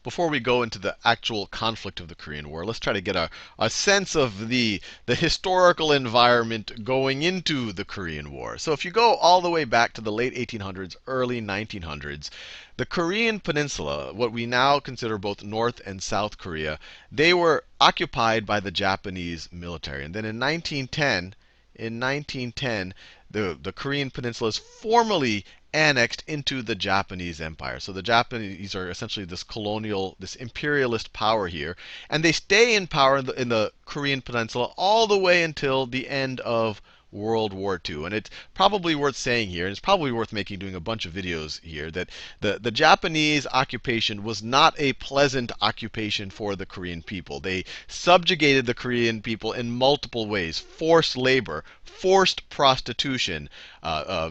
before we go into the actual conflict of the Korean War, let's try to get a sense of the historical environment going into the Korean War. So if you go all the way back to the late 1800s, early 1900s, the Korean Peninsula, what we now consider both North and South Korea, they were occupied by the Japanese military. And then in 1910, the Korean Peninsula is formally annexed into the Japanese Empire. So the Japanese are essentially this colonial, this imperialist power here, and they stay in power in the Korean Peninsula all the way until the end of World War II. And it's probably worth saying here, and it's probably worth doing a bunch of videos here, that the Japanese occupation was not a pleasant occupation for the Korean people. They subjugated the Korean people in multiple ways: forced labor, forced prostitution.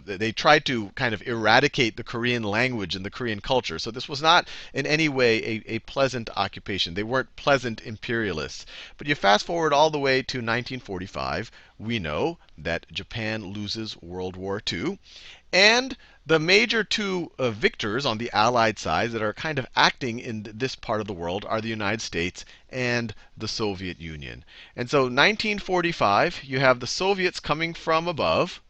They tried to kind of eradicate the Korean language and the Korean culture. So this was not in any way a pleasant occupation. They weren't pleasant imperialists. But you fast forward all the way to 1945, we know that Japan loses World War II. And the major two victors on the Allied side that are kind of acting in this part of the world are the United States and the Soviet Union. And so 1945, you have the Soviets coming from above.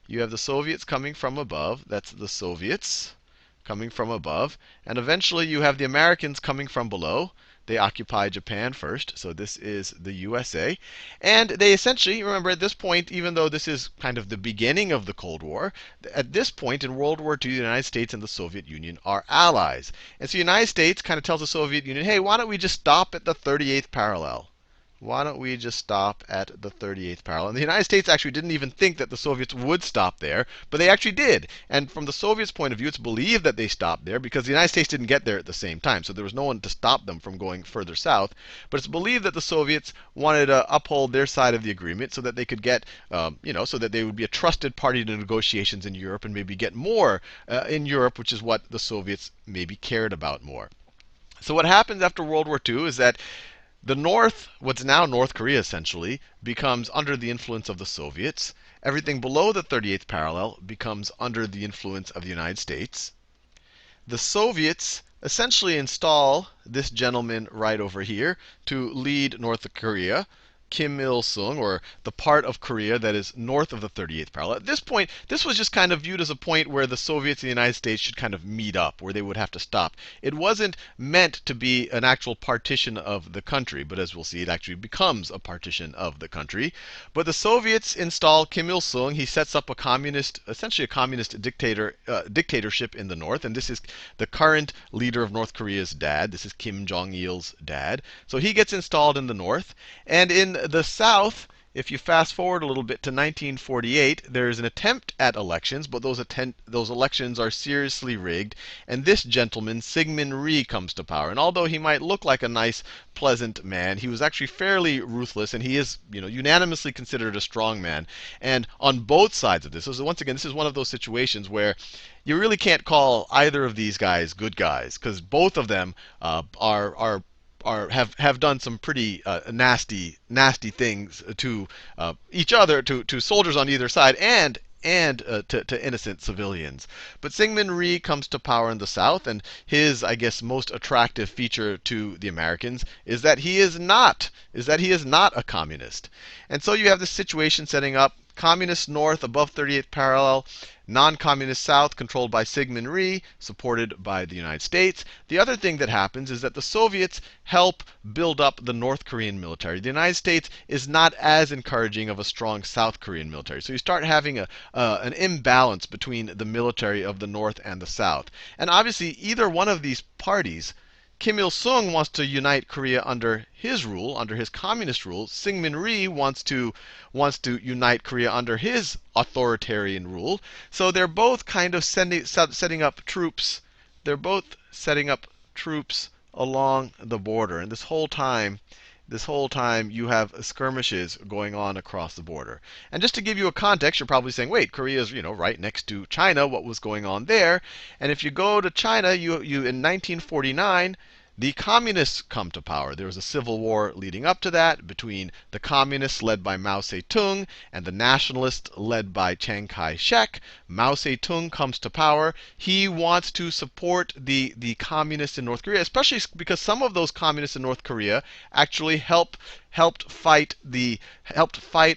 You have the Soviets coming from above. That's the Soviets coming from above. And eventually you have the Americans coming from below. They occupy Japan first, so this is the USA. And they essentially, remember at this point, even though this is kind of the beginning of the Cold War, at this point in World War II, the United States and the Soviet Union are allies. And so the United States kind of tells the Soviet Union, hey, why don't we just stop at the 38th parallel? Why don't we just stop at the 38th parallel? And the United States actually didn't even think that the Soviets would stop there, but they actually did. And from the Soviets' point of view, it's believed that they stopped there because the United States didn't get there at the same time. So there was no one to stop them from going further south. But it's believed that the Soviets wanted to uphold their side of the agreement so that they could get, so that they would be a trusted party to negotiations in Europe and maybe get more in Europe, which is what the Soviets maybe cared about more. So what happens after World War II is that the North, what's now North Korea essentially, becomes under the influence of the Soviets. Everything below the 38th parallel becomes under the influence of the United States. The Soviets essentially install this gentleman right over here to lead North Korea, Kim Il-sung, or the part of Korea that is north of the 38th parallel. At this point, this was just kind of viewed as a point where the Soviets and the United States should kind of meet up, where they would have to stop. It wasn't meant to be an actual partition of the country, but as we'll see, it actually becomes a partition of the country. But the Soviets install Kim Il-sung. He sets up essentially a communist dictatorship in the north, and this is the current leader of North Korea's dad. This is Kim Jong-il's dad. So he gets installed in the north, and in the South, if you fast forward a little bit to 1948, there's an attempt at elections, but those elections are seriously rigged. And this gentleman, Syngman Rhee, comes to power. And although he might look like a nice, pleasant man, he was actually fairly ruthless, and he is, unanimously considered a strong man. And on both sides of this, so once again, this is one of those situations where you really can't call either of these guys good guys, because both of them have done some pretty nasty things to each other, to soldiers on either side, and to innocent civilians. But Syngman Rhee comes to power in the South, and his, I guess, most attractive feature to the Americans is that he is not a communist. And so you have this situation setting up: communist North above 38th parallel, non-communist South controlled by Syngman Rhee, supported by the United States. The other thing that happens is that the Soviets help build up the North Korean military. The United States is not as encouraging of a strong South Korean military. So you start having an imbalance between the military of the North and the South. And obviously, either one of these parties, Kim Il-sung wants to unite Korea under his rule, under his communist rule. Syngman Rhee wants to unite Korea under his authoritarian rule. So they're both kind of setting up troops. They're both setting up troops along the border. And this whole time you have skirmishes going on across the border. And just to give you a context, you're probably saying, wait, Korea is right next to China. What was going on there? And if you go to China, you in 1949, the communists come to power. There was a civil war leading up to that between the communists led by Mao Zedong and the nationalists led by Chiang Kai-shek. Mao Zedong comes to power. He wants to support the communists in North Korea, especially because some of those communists in North Korea actually helped fight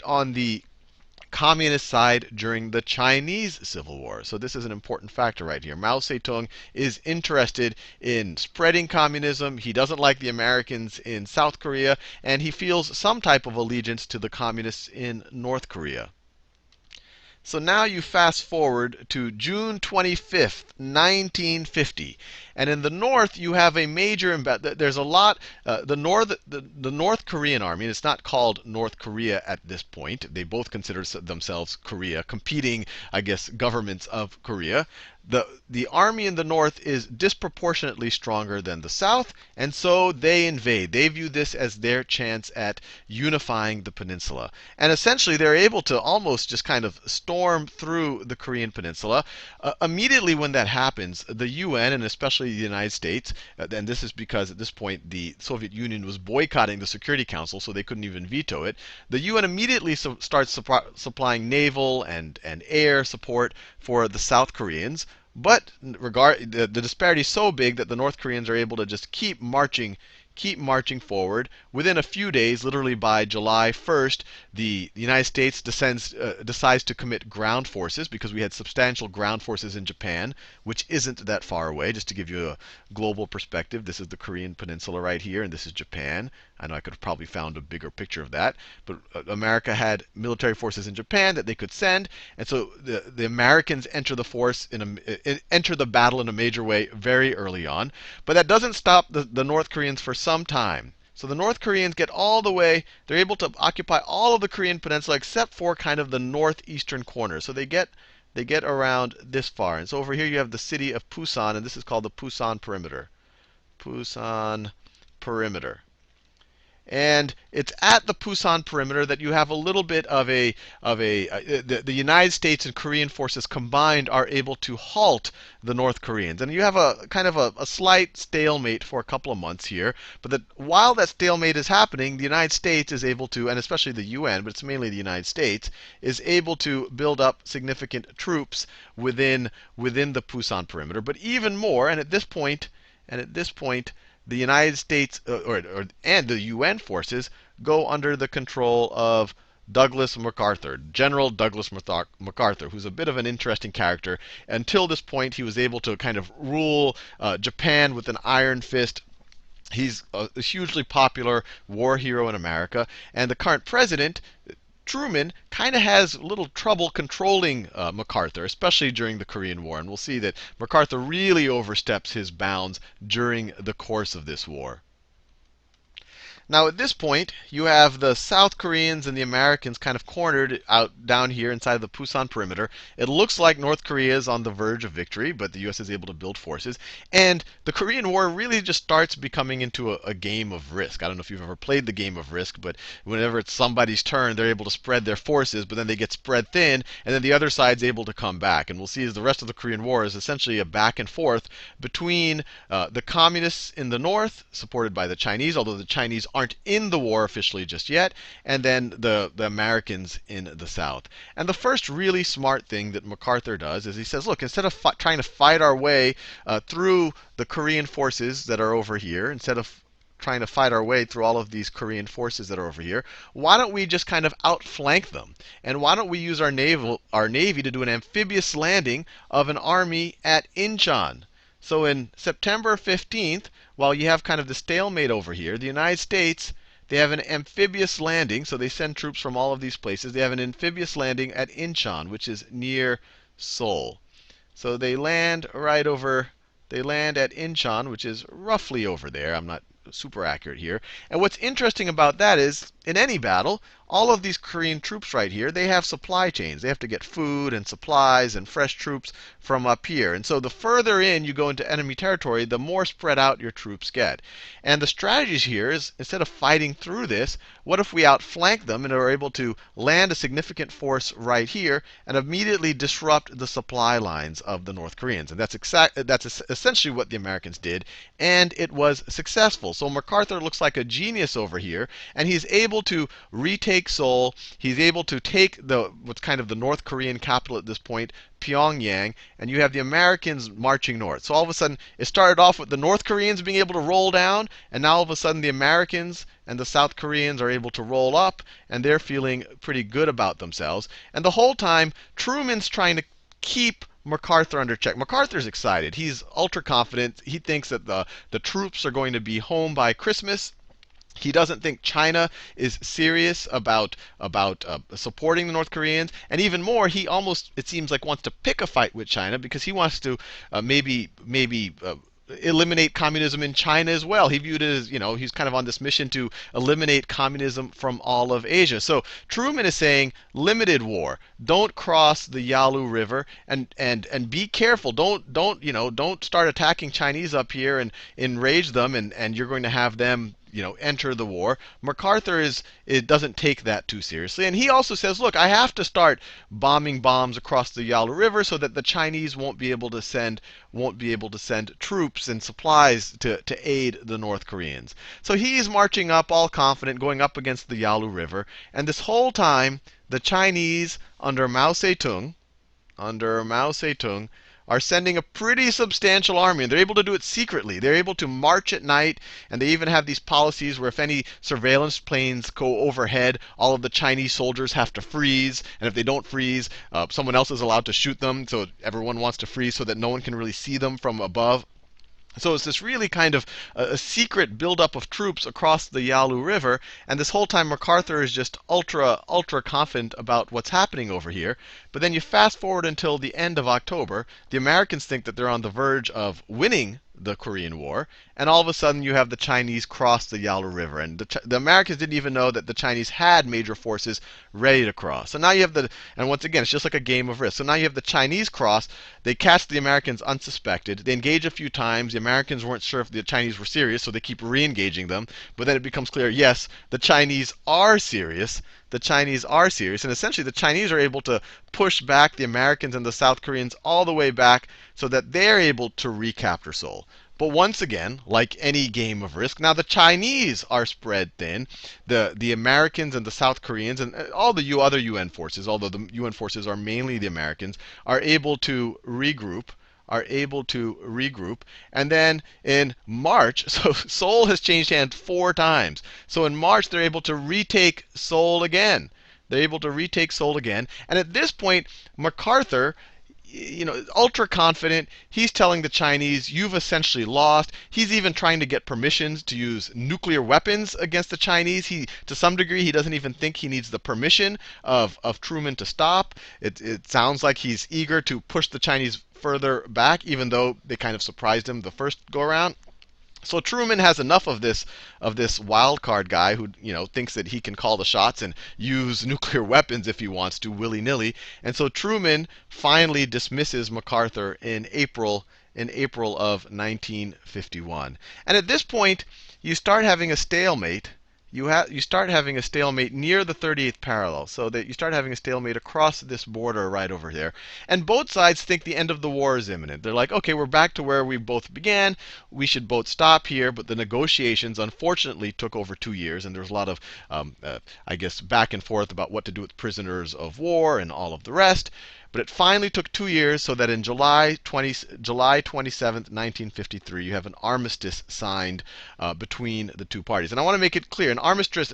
on the communist side during the Chinese Civil War. So this is an important factor right here. Mao Zedong is interested in spreading communism. He doesn't like the Americans in South Korea, and he feels some type of allegiance to the communists in North Korea. So now you fast forward to June 25th, 1950. And in the north, you have a major there's a lot. The North Korean army, and it's not called North Korea at this point. They both consider themselves Korea, competing, I guess, governments of Korea. The army in the north is disproportionately stronger than the south, and so they invade. They view this as their chance at unifying the peninsula. And essentially, they're able to almost just kind of storm through the Korean peninsula. Immediately when that happens, the UN, and especially the United States, and this is because at this point the Soviet Union was boycotting the Security Council, so they couldn't even veto it. The UN immediately starts supplying naval and air support for the South Koreans. But the disparity is so big that the North Koreans are able to just keep marching forward. Within a few days, literally by July 1st, the United States decides to commit ground forces, because we had substantial ground forces in Japan, which isn't that far away. Just to give you a global perspective, this is the Korean peninsula right here, and this is Japan. I know I could have probably found a bigger picture of that, but America had military forces in Japan that they could send, and so the Americans enter the battle in a major way very early on. But that doesn't stop the North Koreans for some time. So the North Koreans get all the way, they're able to occupy all of the Korean peninsula except for kind of the northeastern corner. So they get around this far. And so over here you have the city of Pusan, and this is called the Pusan Perimeter. Pusan Perimeter. And it's at the Pusan perimeter that you have a little bit of the United States and Korean forces combined are able to halt the North Koreans. And you have a kind of a slight stalemate for a couple of months here. But while that stalemate is happening, the United States is able to, and especially the UN, but it's mainly the United States, is able to build up significant troops within the Pusan perimeter. But even more, and at this point, the United States and the UN forces go under the control of Douglas MacArthur, General Douglas MacArthur, who's a bit of an interesting character. Until this point, he was able to kind of rule Japan with an iron fist. He's a hugely popular war hero in America. And the current president, Truman, kind of has a little trouble controlling MacArthur, especially during the Korean War. And we'll see that MacArthur really oversteps his bounds during the course of this war. Now at this point, you have the South Koreans and the Americans kind of cornered out down here inside the Pusan perimeter. It looks like North Korea is on the verge of victory, but the US is able to build forces. And the Korean War really just starts becoming into a game of Risk. I don't know if you've ever played the game of Risk, but whenever it's somebody's turn, they're able to spread their forces, but then they get spread thin, and then the other side's able to come back. And we'll see as the rest of the Korean War is essentially a back and forth between the communists in the north, supported by the Chinese, although the Chinese aren't in the war officially just yet, and then the Americans in the south. And the first really smart thing that MacArthur does is he says, look, instead of trying to fight our way through the Korean forces that are over here, instead of trying to fight our way through all of these Korean forces that are over here, why don't we just kind of outflank them? And why don't we use our navy to do an amphibious landing of an army at Incheon? So in September 15th, while you have kind of the stalemate over here, the United States, they have an amphibious landing. So they send troops from all of these places. They have an amphibious landing at Incheon, which is near Seoul. So they land at Incheon, which is roughly over there. I'm not super accurate here. And what's interesting about that is in any battle, all of these Korean troops right here, they have supply chains. They have to get food and supplies and fresh troops from up here. And so the further in you go into enemy territory, the more spread out your troops get. And the strategy here is, instead of fighting through this, what if we outflank them and are able to land a significant force right here and immediately disrupt the supply lines of the North Koreans? And that's essentially what the Americans did, and it was successful. So MacArthur looks like a genius over here, and he's able to retake Seoul. He's able to take what's kind of the North Korean capital at this point, Pyongyang, and you have the Americans marching north. So all of a sudden, it started off with the North Koreans being able to roll down, and now all of a sudden the Americans and the South Koreans are able to roll up, and they're feeling pretty good about themselves. And the whole time, Truman's trying to keep MacArthur under check. MacArthur's excited. He's ultra confident. He thinks that the troops are going to be home by Christmas. He doesn't think China is serious about supporting the North Koreans, and even more, he almost, it seems like, wants to pick a fight with China because he wants to maybe eliminate communism in China as well. He viewed it as, he's kind of on this mission to eliminate communism from all of Asia. So Truman is saying limited war. Don't cross the Yalu River, and be careful. Don't start attacking Chinese up here and enrage them, and you're going to have them enter the war. MacArthur it doesn't take that too seriously. And he also says, look, I have to start bombing bombs across the Yalu River so that the Chinese won't be able to send troops and supplies to aid the North Koreans. So he's marching up all confident, going up against the Yalu River. And this whole time, the Chinese under Mao Zedong, are sending a pretty substantial army, and they're able to do it secretly. They're able to march at night, and they even have these policies where if any surveillance planes go overhead, all of the Chinese soldiers have to freeze, and if they don't freeze, someone else is allowed to shoot them. So everyone wants to freeze so that no one can really see them from above. So it's this really kind of a secret buildup of troops across the Yalu River, and this whole time MacArthur is just ultra confident about what's happening over here. But then you fast forward until the end of October. The Americans think that they're on the verge of winning the Korean War, and all of a sudden you have the Chinese cross the Yalu River, and the Americans didn't even know that the Chinese had major forces ready to cross. So now you have and once again, it's just like a game of risk. So now you have the Chinese cross. They catch the Americans unsuspected. They engage a few times. The Americans weren't sure if the Chinese were serious, so they keep re-engaging them. But then it becomes clear, yes, the Chinese are serious. The Chinese are serious, and essentially the Chinese are able to push back the Americans and the South Koreans all the way back so that they're able to recapture Seoul. But once again, like any game of risk, now the Chinese are spread thin. The Americans and the South Koreans and all the other UN forces, although the UN forces are mainly the Americans, are able to regroup. And then in March, so Seoul has changed hands 4 times. So in March, they're able to retake Seoul again. And at this point, MacArthur, ultra confident, he's telling the Chinese, you've essentially lost. He's even trying to get permissions to use nuclear weapons against the Chinese. To some degree, he doesn't even think he needs the permission of Truman to stop. It sounds like he's eager to push the Chinese further back, even though they kind of surprised him the first go around. So Truman has enough of this wild card guy who thinks that he can call the shots and use nuclear weapons if he wants to willy-nilly. And so Truman finally dismisses MacArthur in April of 1951. And at this point, you start having a stalemate. You start having a stalemate near the 38th parallel, so that you start having a stalemate across this border right over there. And both sides think the end of the war is imminent. They're like, okay, we're back to where we both began. We should both stop here. But the negotiations, unfortunately, took over 2 years, and there was a lot of, I guess, back and forth about what to do with prisoners of war and all of the rest. But it finally took 2 years, so that in July 27th, 1953, you have an armistice signed between the two parties. And I want to make it clear, an armistice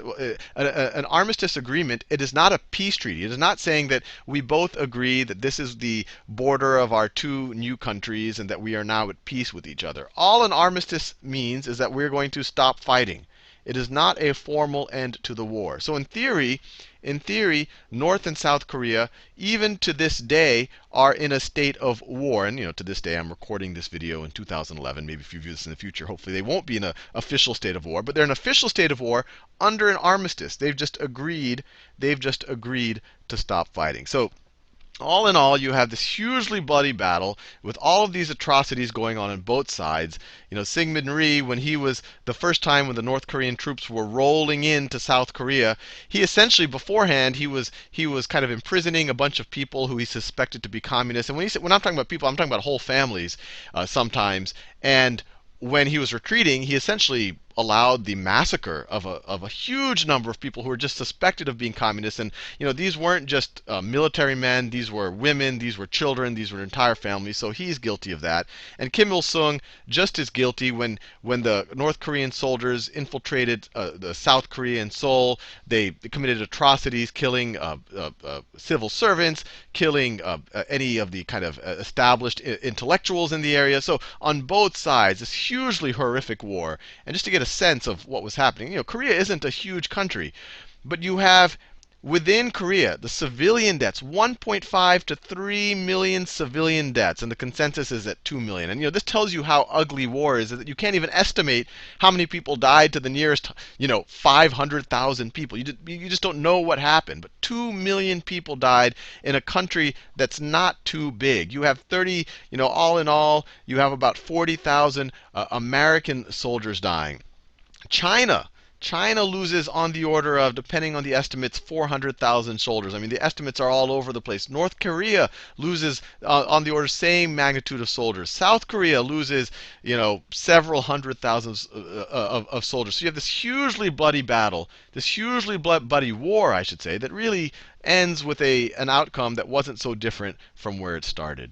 agreement, it is not a peace treaty. It is not saying that we both agree that this is the border of our 2 new countries and that we are now at peace with each other. All an armistice means is that we're going to stop fighting. It is not a formal end to the war. So in theory, in theory, North and South Korea, even to this day, are in a state of war. And to this day, I'm recording this video in 2011. Maybe if you view this in the future, hopefully they won't be in an official state of war. But they're in an official state of war under an armistice. They've just agreed. They've just agreed to stop fighting. So all in all, you have this hugely bloody battle with all of these atrocities going on both sides. Syngman Rhee, when he was the first time when the North Korean troops were rolling into South Korea, he essentially beforehand he was kind of imprisoning a bunch of people who he suspected to be communists. And when I'm talking about people, I'm talking about whole families sometimes. And when he was retreating, he essentially allowed the massacre of a huge number of people who were just suspected of being communists. And these weren't just military men; these were women, these were children, these were entire families. So he's guilty of that. And Kim Il Sung just as guilty when the North Korean soldiers infiltrated the South Korea in Seoul. They committed atrocities, killing civil servants, killing any of the kind of established intellectuals in the area. So on both sides, this hugely horrific war. And just to get a sense of what was happening, Korea isn't a huge country, but you have within Korea the civilian deaths, 1.5 to 3 million civilian deaths, and the consensus is at 2 million. And this tells you how ugly war is, that you can't even estimate how many people died to the nearest 500,000 people. You just don't know what happened. But 2 million people died in a country that's not too big. You have 30, all in all, you have about 40,000 American soldiers dying. China loses on the order of, depending on the estimates, 400,000 soldiers. I mean, the estimates are all over the place. North Korea loses on the order same magnitude of soldiers. South Korea loses, several hundred thousands of soldiers. So you have this hugely bloody battle, this hugely bloody war, I should say, that really ends with an outcome that wasn't so different from where it started.